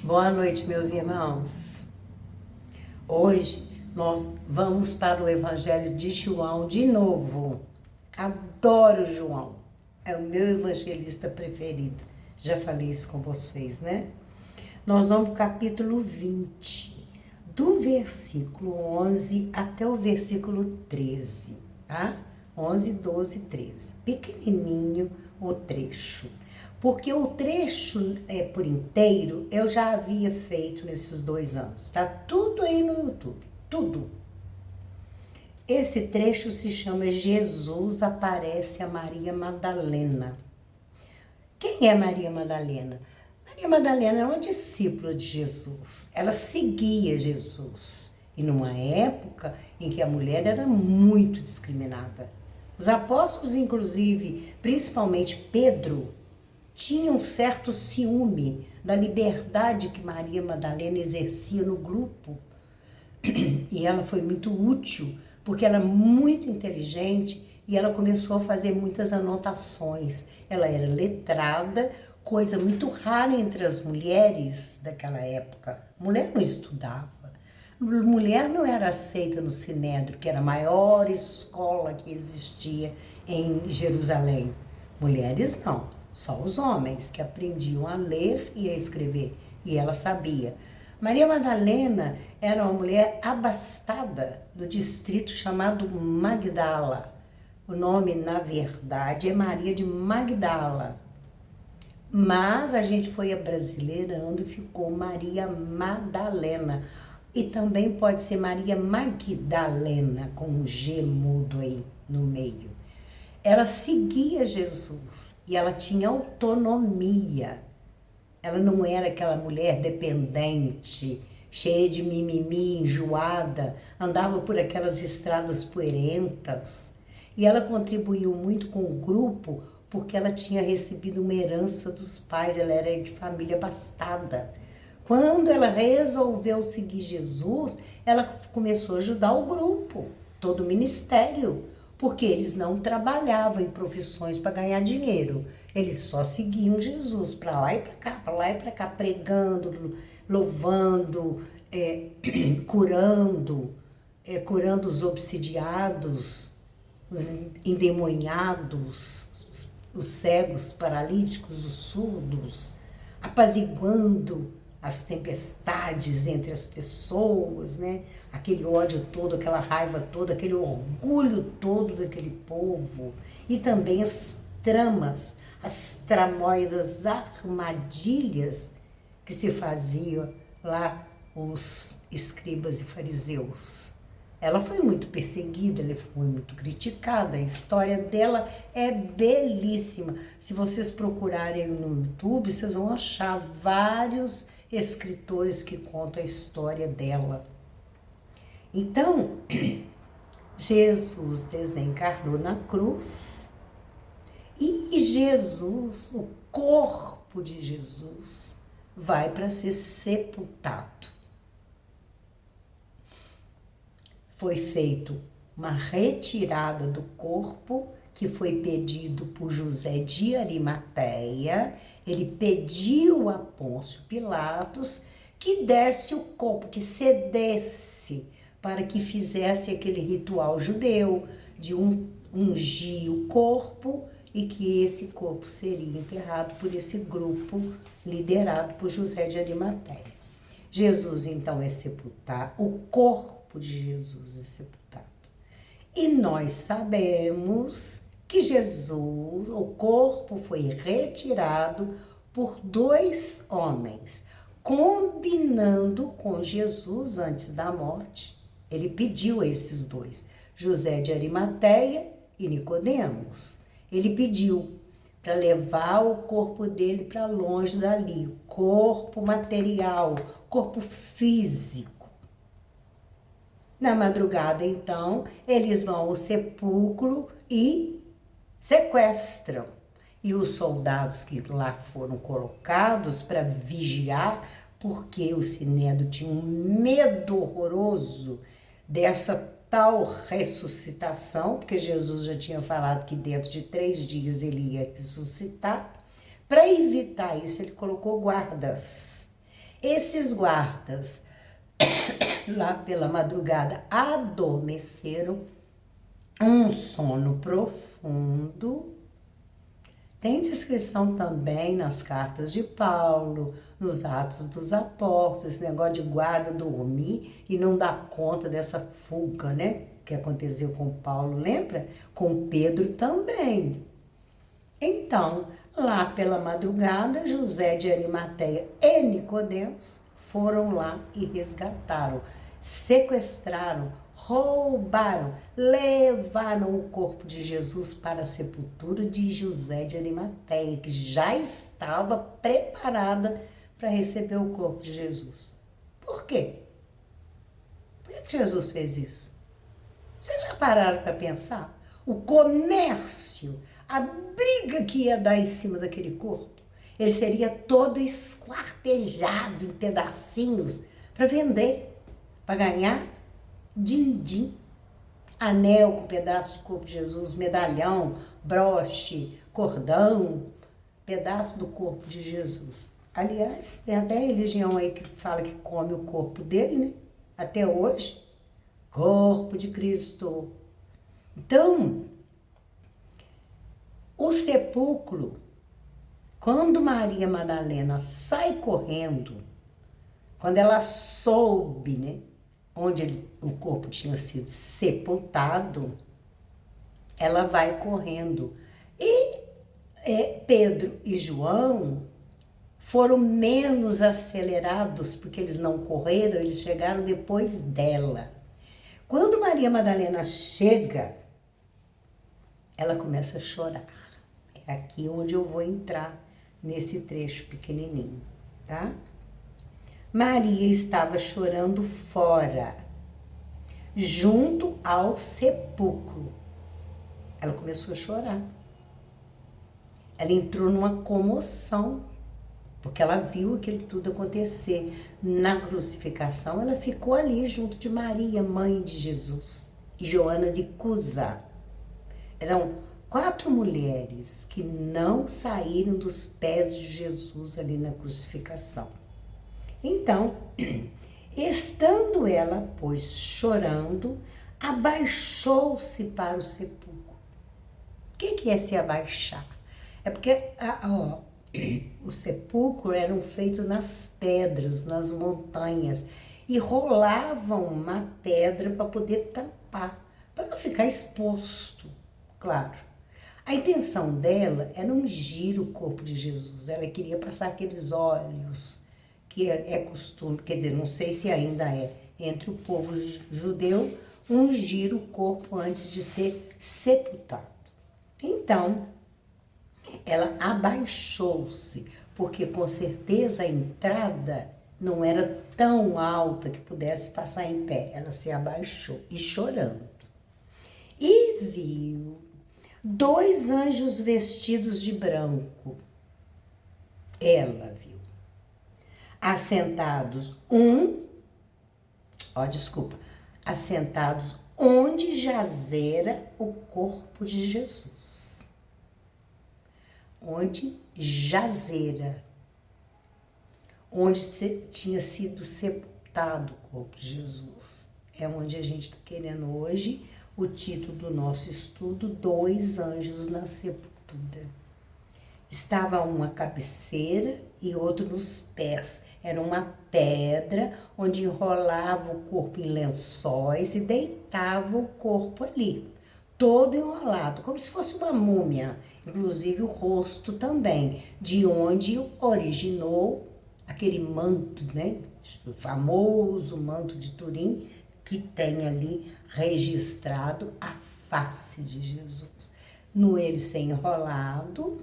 Boa noite, meus irmãos. Hoje nós vamos para o Evangelho de João de novo. Adoro João, é o meu evangelista preferido. Já falei isso com vocês, né? Nós vamos para o capítulo 20, do versículo 11 até o versículo 13, tá? 11, 12, 13. Pequenininho o trecho. Porque o trecho por inteiro eu já havia feito nesses 2 anos. Tá tudo aí no YouTube, tudo. Esse trecho se chama Jesus aparece a Maria Madalena. Quem é Maria Madalena? Maria Madalena era uma discípula de Jesus. Ela seguia Jesus. E numa época em que a mulher era muito discriminada. Os apóstolos, inclusive, principalmente Pedro, tinha um certo ciúme da liberdade que Maria Madalena exercia no grupo. E ela foi muito útil, porque ela era muito inteligente e ela começou a fazer muitas anotações. Ela era letrada, coisa muito rara entre as mulheres daquela época. Mulher não estudava. Mulher não era aceita no Sinédrio, que era a maior escola que existia em Jerusalém. Mulheres não. Só os homens que aprendiam a ler e a escrever, e ela sabia. Maria Madalena era uma mulher abastada do distrito chamado Magdala. O nome, na verdade, é Maria de Magdala. Mas a gente foi abrasileirando e ficou Maria Madalena. E também pode ser Maria Magdalena, com um G mudo aí no meio. Ela seguia Jesus e ela tinha autonomia. Ela não era aquela mulher dependente, cheia de mimimi, enjoada, andava por aquelas estradas poeirentas. E ela contribuiu muito com o grupo porque ela tinha recebido uma herança dos pais, ela era de família abastada. Quando ela resolveu seguir Jesus, ela começou a ajudar o grupo, todo o ministério, porque eles não trabalhavam em profissões para ganhar dinheiro. Eles só seguiam Jesus para lá e para cá, para lá e para cá, pregando, louvando, curando os obsidiados, os endemoniados, os cegos, paralíticos, os surdos, apaziguando as tempestades entre as pessoas, né? Aquele ódio todo, aquela raiva toda, aquele orgulho todo daquele povo. E também as tramas, as tramóias, as armadilhas que se faziam lá os escribas e fariseus. Ela foi muito perseguida, ela foi muito criticada, a história dela é belíssima. Se vocês procurarem no YouTube, vocês vão achar vários escritores que contam a história dela. Então, Jesus desencarnou na cruz e Jesus, o corpo de Jesus, vai para ser sepultado. Foi feito uma retirada do corpo que foi pedido por José de Arimateia. Ele pediu a Pôncio Pilatos que desse o corpo, que cedesse para que fizesse aquele ritual judeu de ungir o corpo e que esse corpo seria enterrado por esse grupo liderado por José de Arimateia. Jesus então é sepultado, o corpo de Jesus é sepultado. E nós sabemos que Jesus, o corpo foi retirado por 2 homens, combinando com Jesus antes da morte. Ele pediu a esses 2, José de Arimateia e Nicodemos. Ele pediu para levar o corpo dele para longe dali, corpo material, corpo físico. Na madrugada, então, eles vão ao sepulcro e sequestram. E os soldados que lá foram colocados para vigiar, porque o Sinédrio tinha um medo horroroso dessa tal ressuscitação, porque Jesus já tinha falado que dentro de 3 dias ele ia ressuscitar. Para evitar isso, ele colocou guardas. Esses guardas, lá pela madrugada, adormeceram, um sono profundo. Tem descrição também nas cartas de Paulo, nos Atos dos Apóstolos, esse negócio de guarda dormir e não dar conta dessa fuga, né? Que aconteceu com Paulo, lembra? Com Pedro também. Então, lá pela madrugada, José de Arimateia e Nicodemos foram lá e resgataram, sequestraram, roubaram, levaram o corpo de Jesus para a sepultura de José de Arimateia, que já estava preparada para receber o corpo de Jesus. Por quê? Por que Jesus fez isso? Vocês já pararam para pensar? O comércio, a briga que ia dar em cima daquele corpo, ele seria todo esquartejado em pedacinhos para vender, para ganhar din-din, anel com pedaço de corpo de Jesus, medalhão, broche, cordão, pedaço do corpo de Jesus. Aliás, tem até religião aí que fala que come o corpo dele, né? Até hoje. Corpo de Cristo. Então, o sepulcro, quando Maria Madalena sai correndo, quando ela soube, né, onde o corpo tinha sido sepultado, ela vai correndo. E Pedro e João foram menos acelerados, porque eles não correram, eles chegaram depois dela. Quando Maria Madalena chega, ela começa a chorar. É aqui onde eu vou entrar nesse trecho pequenininho, tá? Maria estava chorando fora, junto ao sepulcro. Ela começou a chorar. Ela entrou numa comoção, porque ela viu aquilo tudo acontecer. Na crucificação, ela ficou ali junto de Maria, mãe de Jesus, e Joana de Cusa. Eram 4 mulheres que não saíram dos pés de Jesus ali na crucificação. Então, estando ela, pois, chorando, abaixou-se para o sepulcro. O que é se abaixar? É porque os sepulcros eram feitos nas pedras, nas montanhas, e rolavam uma pedra para poder tampar, para não ficar exposto, claro. A intenção dela era ungir o corpo de Jesus, ela queria passar aqueles óleos, que é costume, quer dizer, não sei se ainda é, entre o povo judeu, ungir o corpo antes de ser sepultado. Então, ela abaixou-se, porque com certeza a entrada não era tão alta que pudesse passar em pé. Ela se abaixou e chorando. E viu 2 anjos vestidos de branco. Ela viu. Assentados onde jazera o corpo de Jesus. Onde jazera, onde tinha sido sepultado o corpo de Jesus. É onde a gente está querendo hoje o título do nosso estudo, 2 anjos na sepultura. Estava um à cabeceira e outro nos pés. Era uma pedra onde enrolava o corpo em lençóis e deitava o corpo ali, todo enrolado, como se fosse uma múmia, inclusive o rosto também, de onde originou aquele manto, né? O famoso manto de Turim, que tem ali registrado a face de Jesus. No ele ser enrolado,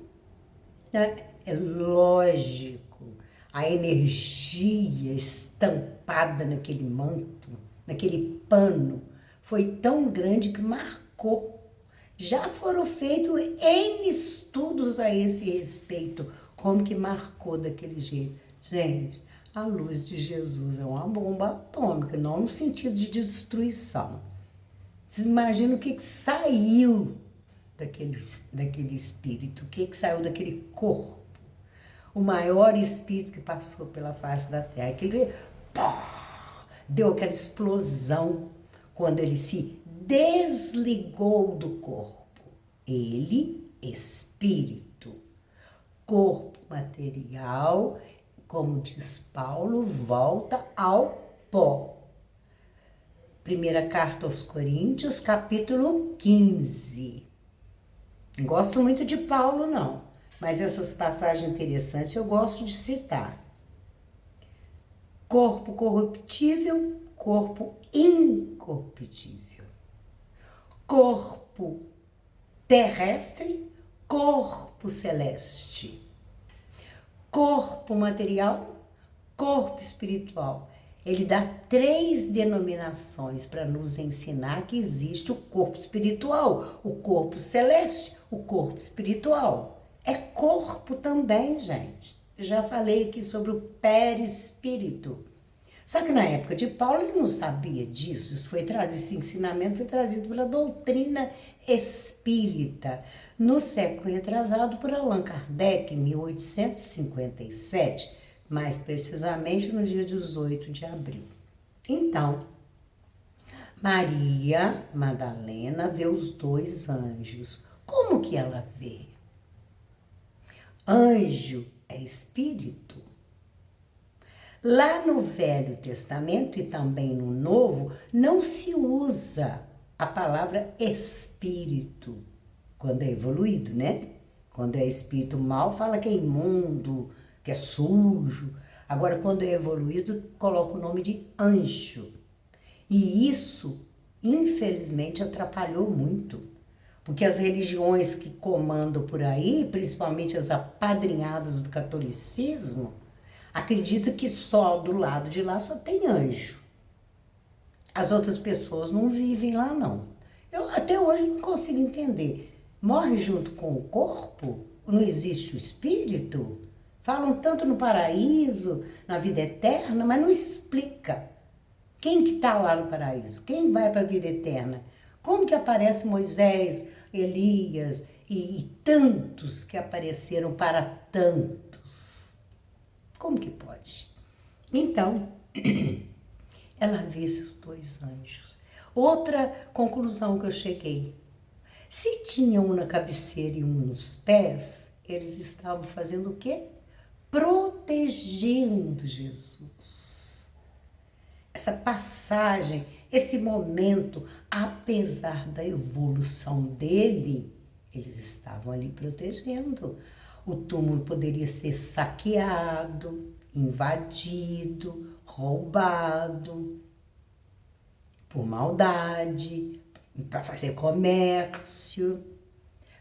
né? É lógico, a energia estampada naquele manto, naquele pano, foi tão grande que marcou. Já foram feitos N estudos a esse respeito, como que marcou daquele jeito. Gente, a luz de Jesus é uma bomba atômica, não no sentido de destruição. Vocês imaginam o que saiu daquele espírito, o que saiu daquele corpo. o maior espírito que passou pela face da terra. Aquele deu aquela explosão quando ele se desligou do corpo. Ele, espírito, corpo material, como diz Paulo, volta ao pó. Primeira carta aos Coríntios, capítulo 15. Não gosto muito de Paulo, não, mas essas passagens interessantes eu gosto de citar. Corpo corruptível, corpo incorruptível. Corpo terrestre, corpo celeste. Corpo material, corpo espiritual. Ele dá 3 denominações para nos ensinar que existe o corpo espiritual, o corpo celeste, o corpo espiritual. É corpo também, gente. Eu já falei aqui sobre o perispírito. Só que na época de Paulo ele não sabia disso. Esse ensinamento foi trazido pela doutrina espírita. No século retrasado por Allan Kardec, em 1857, mais precisamente no dia 18 de abril. Então, Maria Madalena vê os 2 anjos. Como que ela vê? Anjo é espírito. Lá no Velho Testamento e também no Novo, não se usa a palavra espírito, quando é evoluído, né? Quando é espírito mau, fala que é imundo, que é sujo. Agora, quando é evoluído, coloca o nome de anjo. E isso, infelizmente, atrapalhou muito. Porque as religiões que comandam por aí, principalmente as apadrinhadas do catolicismo, acreditam que só do lado de lá só tem anjo. As outras pessoas não vivem lá, não. Eu até hoje não consigo entender. Morre junto com o corpo? Não existe o espírito? Falam tanto no paraíso, na vida eterna, mas não explica. Quem que está lá no paraíso? Quem vai para a vida eterna? Como que aparece Moisés, Elias e tantos que apareceram para tantos? Como que pode? Então, ela vê esses 2 anjos. Outra conclusão que eu cheguei. Se tinha um na cabeceira e um nos pés, eles estavam fazendo o quê? Protegendo Jesus. Essa passagem, esse momento, apesar da evolução dele, eles estavam ali protegendo. O túmulo poderia ser saqueado, invadido, roubado, por maldade, para fazer comércio,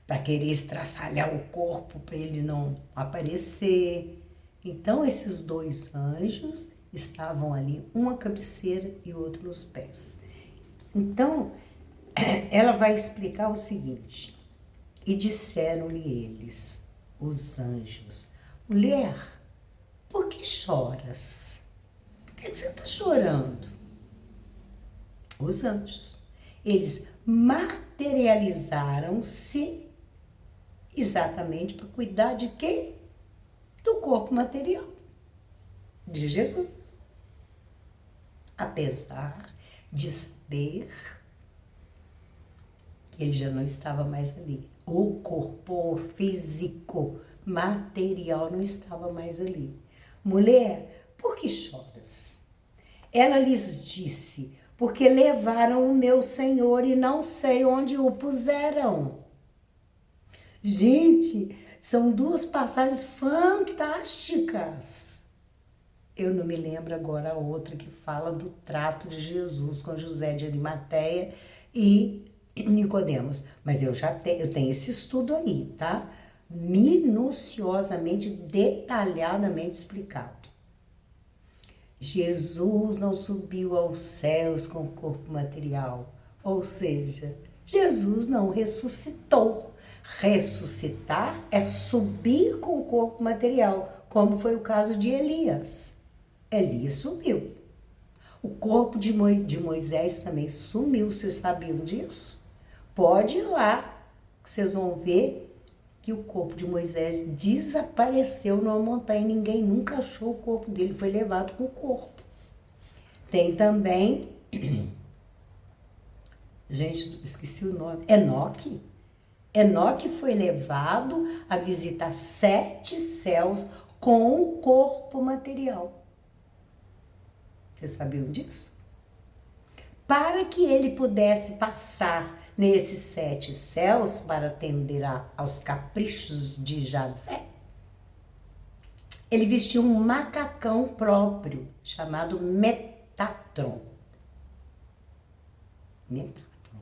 para querer estraçalhar o corpo para ele não aparecer. Então, esses 2 anjos estavam ali, um à cabeceira e outro nos pés. Então, ela vai explicar o seguinte: e disseram-lhe eles, os anjos, mulher, por que choras? Por que você está chorando? Os anjos, eles materializaram-se exatamente para cuidar de quê? Do corpo material de Jesus. Apesar de saber que ele já não estava mais ali. O corpo físico, material não estava mais ali. Mulher, por que choras? Ela lhes disse, porque levaram o meu Senhor e não sei onde o puseram. Gente, são 2 passagens fantásticas. Eu não me lembro agora a outra que fala do trato de Jesus com José de Arimateia e Nicodemos. Mas eu tenho esse estudo aí, tá? Minuciosamente, detalhadamente explicado. Jesus não subiu aos céus com o corpo material. Ou seja, Jesus não ressuscitou. Ressuscitar é subir com o corpo material, como foi o caso de Elias. Elias subiu. O corpo de Moisés também sumiu, vocês sabiam disso? Pode ir lá, vocês vão ver que o corpo de Moisés desapareceu numa montanha. Ninguém nunca achou o corpo dele, foi levado com o corpo. Tem também, gente, esqueci o nome, Enoque. Enoque foi levado a visitar 7 céus com o corpo material. Vocês sabiam disso? Para que ele pudesse passar nesses 7 céus para atender aos caprichos de Javé, ele vestiu um macacão próprio, chamado Metatron. Metatron.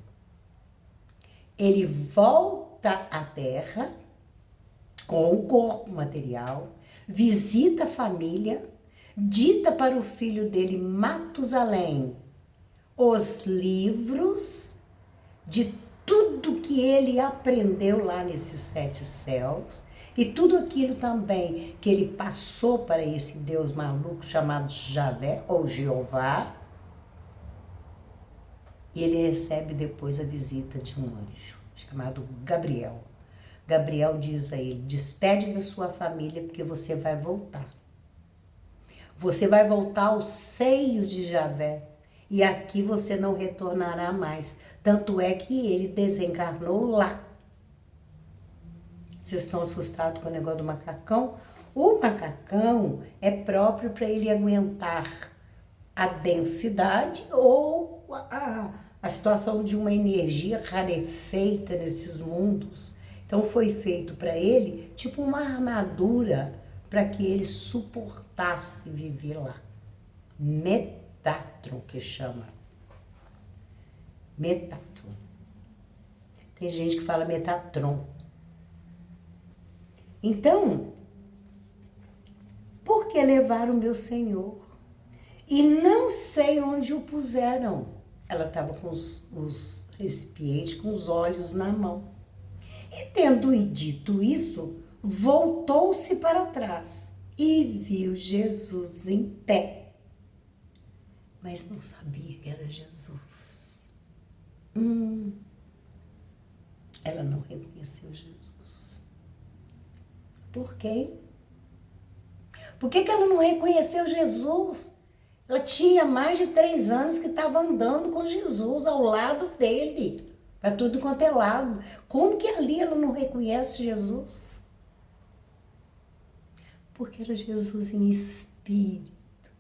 Ele volta à terra com o corpo material, visita a família, dita para o filho dele, Matusalém, os livros de tudo que ele aprendeu lá nesses 7 céus e tudo aquilo também que ele passou para esse Deus maluco chamado Javé ou Jeová. E ele recebe depois a visita de um anjo chamado Gabriel. Gabriel diz a ele, despede da sua família porque você vai voltar. Você vai voltar ao seio de Javé. E aqui você não retornará mais. Tanto é que ele desencarnou lá. Vocês estão assustados com o negócio do macacão? O macacão é próprio para ele aguentar a densidade ou a situação de uma energia rarefeita nesses mundos. Então foi feito para ele tipo uma armadura para que ele suportasse viver lá. Metatron que chama. Metatron. Tem gente que fala Metatron. Então, por que levaram o meu Senhor? E não sei onde o puseram. Ela estava com os recipientes, com os olhos na mão. E tendo dito isso, voltou-se para trás e viu Jesus em pé. Mas não sabia que era Jesus. Ela não reconheceu Jesus. Por quê? Por que ela não reconheceu Jesus? Ela tinha mais de 3 anos que estava andando com Jesus ao lado dele, para tudo quanto é lado. Como que ali ela não reconhece Jesus? Porque era Jesus em espírito,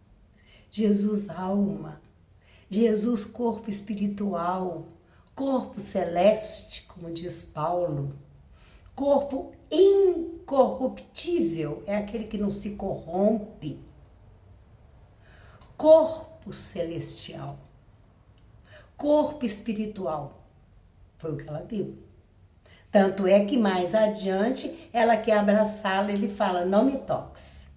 Jesus alma, Jesus corpo espiritual, corpo celeste, como diz Paulo, corpo incorruptível, é aquele que não se corrompe, corpo celestial, corpo espiritual, foi o que ela viu. Tanto é que mais adiante ela quer abraçá-lo, ele fala, não me toques,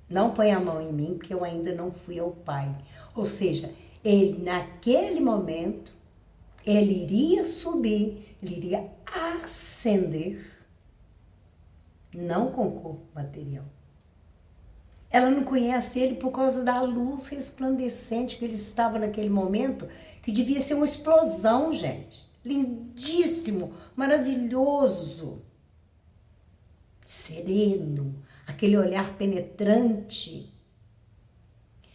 não põe a mão em mim, porque eu ainda não fui ao Pai. Ou seja, ele naquele momento, ele iria subir, ele iria ascender, não com o corpo material. Ela não conhece ele por causa da luz resplandecente que ele estava naquele momento, que devia ser uma explosão, gente. Lindíssimo, maravilhoso, sereno, aquele olhar penetrante,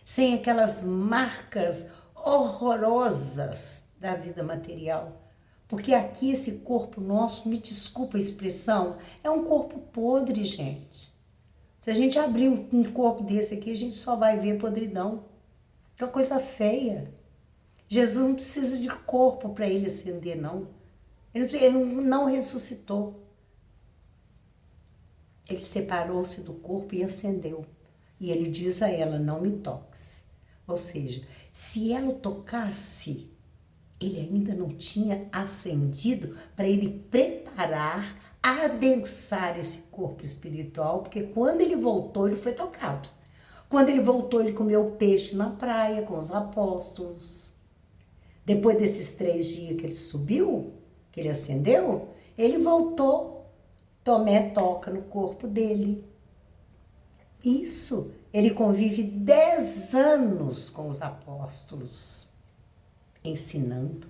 sem aquelas marcas horrorosas da vida material. Porque aqui esse corpo nosso, me desculpa a expressão, é um corpo podre, gente. Se a gente abrir um corpo desse aqui, a gente só vai ver podridão. Que é uma coisa feia. Jesus não precisa de corpo para ele ascender, não. Ele não ressuscitou. Ele separou-se do corpo e ascendeu. E ele diz a ela, não me toques. Ou seja, se ela o tocasse, ele ainda não tinha ascendido para ele preparar, adensar esse corpo espiritual, porque quando ele voltou, ele foi tocado. Quando ele voltou, ele comeu peixe na praia com os apóstolos. Depois desses 3 dias que ele subiu, que ele ascendeu, ele voltou. Tomé toca no corpo dele. Isso, ele convive 10 anos com os apóstolos, ensinando.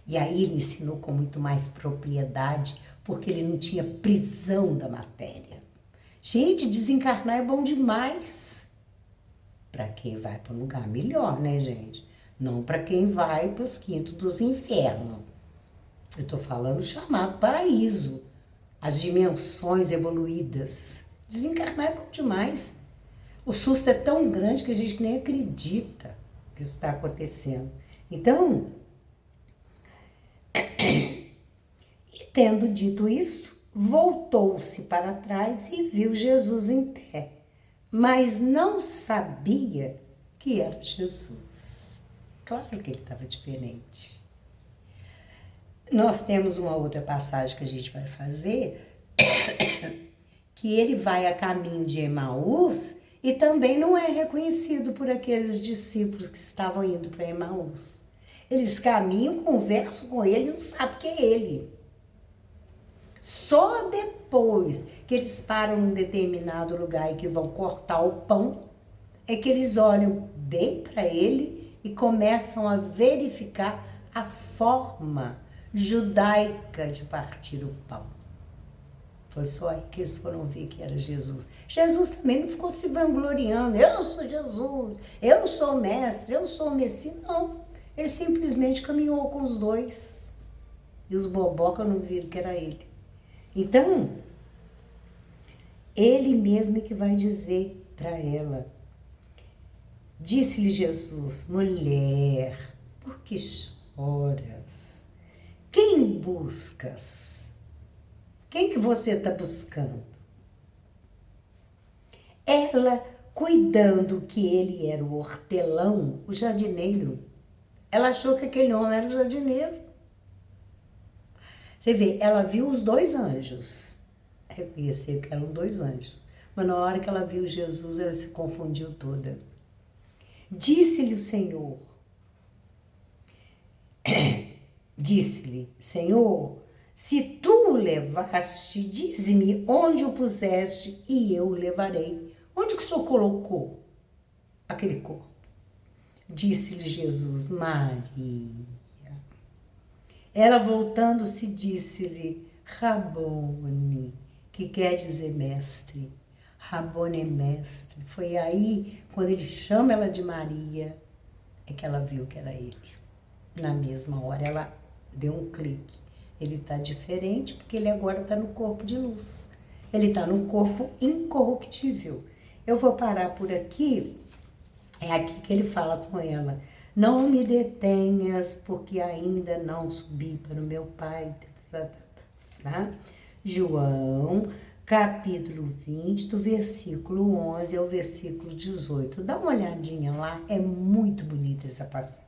E aí ele ensinou com muito mais propriedade, porque ele não tinha prisão da matéria. Gente, desencarnar é bom demais. Para quem vai para um lugar melhor, né, gente? Não para quem vai para os quintos dos infernos. Eu estou falando chamado paraíso. As dimensões evoluídas. Desencarnar é bom demais. O susto é tão grande que a gente nem acredita que isso está acontecendo. Então, e tendo dito isso, voltou-se para trás e viu Jesus em pé, mas não sabia que era Jesus. Claro que ele estava diferente. Nós temos uma outra passagem que a gente vai fazer, que ele vai a caminho de Emaús e também não é reconhecido por aqueles discípulos que estavam indo para Emaús. Eles caminham, conversam com ele e não sabem que é ele. Só depois que eles param num determinado lugar e que vão cortar o pão, é que eles olham bem para ele e começam a verificar a forma judaica de partir o pão. Foi só aí que eles foram ver que era Jesus. Jesus também não ficou se vangloriando. Eu sou Jesus, eu sou o mestre, eu sou o Messias. Não, ele simplesmente caminhou com os dois. E os boboca não viram que era ele. Então, ele mesmo é que vai dizer para ela. Disse-lhe Jesus: mulher, por que choras? Quem buscas? Quem que você está buscando? Ela, cuidando que ele era o hortelão, o jardineiro, ela achou que aquele homem era o jardineiro. Você vê, ela viu os dois anjos, reconheceu que eram dois anjos, mas na hora que ela viu Jesus, ela se confundiu toda. Disse-lhe o Senhor, Senhor, se tu o levaste, dize-me onde o puseste e eu o levarei. Onde que o Senhor colocou aquele corpo? Disse-lhe Jesus: Maria. Ela, voltando-se, disse-lhe: Rabone, que quer dizer mestre. Rabone é mestre. Foi aí, quando ele chama ela de Maria, é que ela viu que era ele. Na mesma hora, ela deu um clique. Ele está diferente porque ele agora está no corpo de luz. Ele está no corpo incorruptível. Eu vou parar por aqui. É aqui que ele fala com ela. Não me detenhas, porque ainda não subi para o meu Pai. Tá? João, capítulo 20, do versículo 11 ao versículo 18. Dá uma olhadinha lá, é muito bonita essa passagem.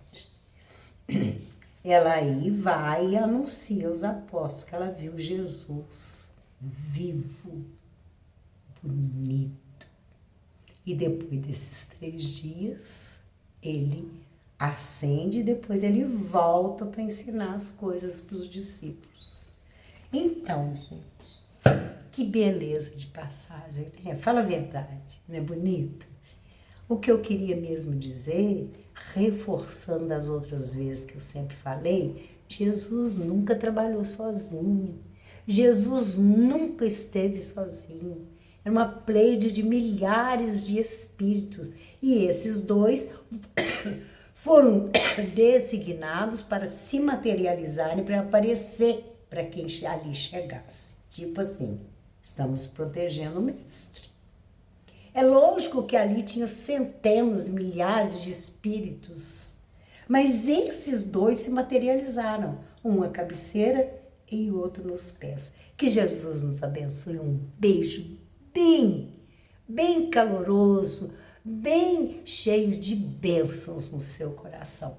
Ela aí vai e anuncia aos apóstolos que ela viu Jesus vivo, bonito. E depois desses 3 dias, ele ascende e depois ele volta para ensinar as coisas para os discípulos. Então, gente, que beleza de passagem, né? Fala a verdade, não é bonito? O que eu queria mesmo dizer, reforçando as outras vezes que eu sempre falei, Jesus nunca trabalhou sozinho. Jesus nunca esteve sozinho. Era uma pleide de milhares de espíritos. E esses 2 foram designados para se materializarem, para aparecer para quem ali chegasse. Tipo assim, estamos protegendo o mestre. É lógico que ali tinha centenas, milhares de espíritos, mas esses 2 se materializaram, um à cabeceira e o outro nos pés. Que Jesus nos abençoe. Um beijo bem caloroso, bem cheio de bênçãos no seu coração.